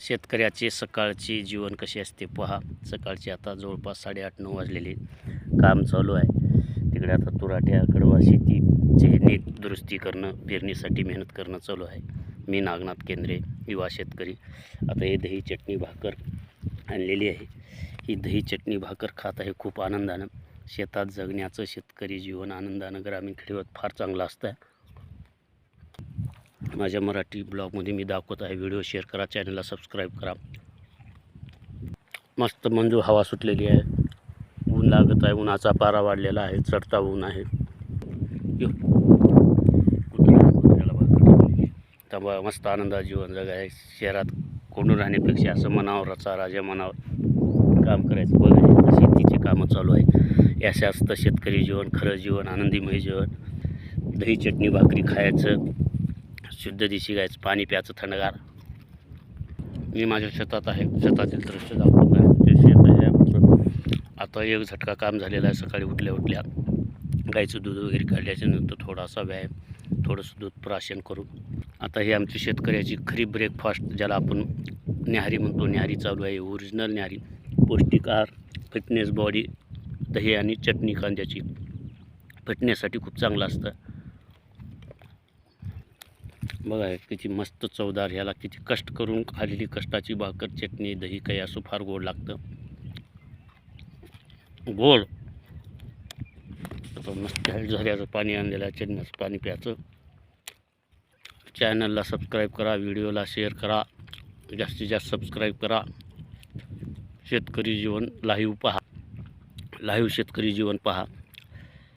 शेतकऱ्याचे सकाळचे जीवन कसे असते पहा. सकाळचे आता जवळपास 8:30-9 वाजलेले. काम चालू आहे. तिकडे आता तुराट्या कडवा शेतीचे नीट दुरुस्ती करणं, पेरणीसाठी मेहनत करणं चालू आहे. मी नागनाथ केंद्रे, युवा शेतकरी. आता हे दही चटणी भाकर आणलेली आहे. ही दही चटणी भाकर खात आहे खूप आनंदानं. शेतात जगण्याचं शेतकरी जीवन आनंदानं ग्रामीण खेडेगावात फार चांगलं असतं. माझ्या मराठी ब्लॉगमध्ये मी दाखवत आहे. व्हिडिओ शेअर करा, चॅनलला सबस्क्राईब करा. मस्त मंजू हवा सुटलेली आहे. ऊन लागत आहे. उन्हाचा पारा वाढलेला आहे. चढता ऊन आहे. कुत्र्याला मस्त आनंदात जीवन जगा आहे. शहरात कोंडून राहण्यापेक्षा असं मनावरचा राजा मनावर काम करायचं. बघा शेतीचे कामं चालू आहे. असं असतं शेतकरी जीवन, खरं जीवन, आनंदीमय जीवन. दही चटणी भाकरी खायचं, शुद्ध देशी गायचं पाणी प्यायचं थंडगार. मी माझ्या शेतात आहे. शेतातील दृश्य दाखवत आहे. ते शेत आहे आमचं. आता एक झटका काम झालेला आहे. सकाळी उठल्या गायचं दूध वगैरे काढल्याच्यानंतर थोडासा व्यायाम, थोडंसं दूध प्राशन करू. आता ही आमची शेतकऱ्याची खरी ब्रेकफास्ट, ज्याला आपण न्याहारी म्हणतो, न्याहारी चालू आहे. ओरिजिनल न्याहारी, पौष्टिक आहार, फिटनेस बॉडी. दही आणि चटणी कांद्याची फिटनेससाठी खूप चांगलं असतं. बघा किती मस्त चवदार. ह्याला किती कष्ट करून खाल्लेली कष्टाची भाकर, चटणी, दही काही असं फार गोड लागतं. गोड आता मस्त झऱ्याचं पाणी आणलेलं आहे. चटण्याचं पाणी प्यायचं. चॅनलला सबस्क्राईब करा, व्हिडिओला शेअर करा, जास्तीत जास्त सबस्क्राईब करा. शेतकरी जीवन लाईव्ह पहा. लाईव्ह शेतकरी जीवन पहा.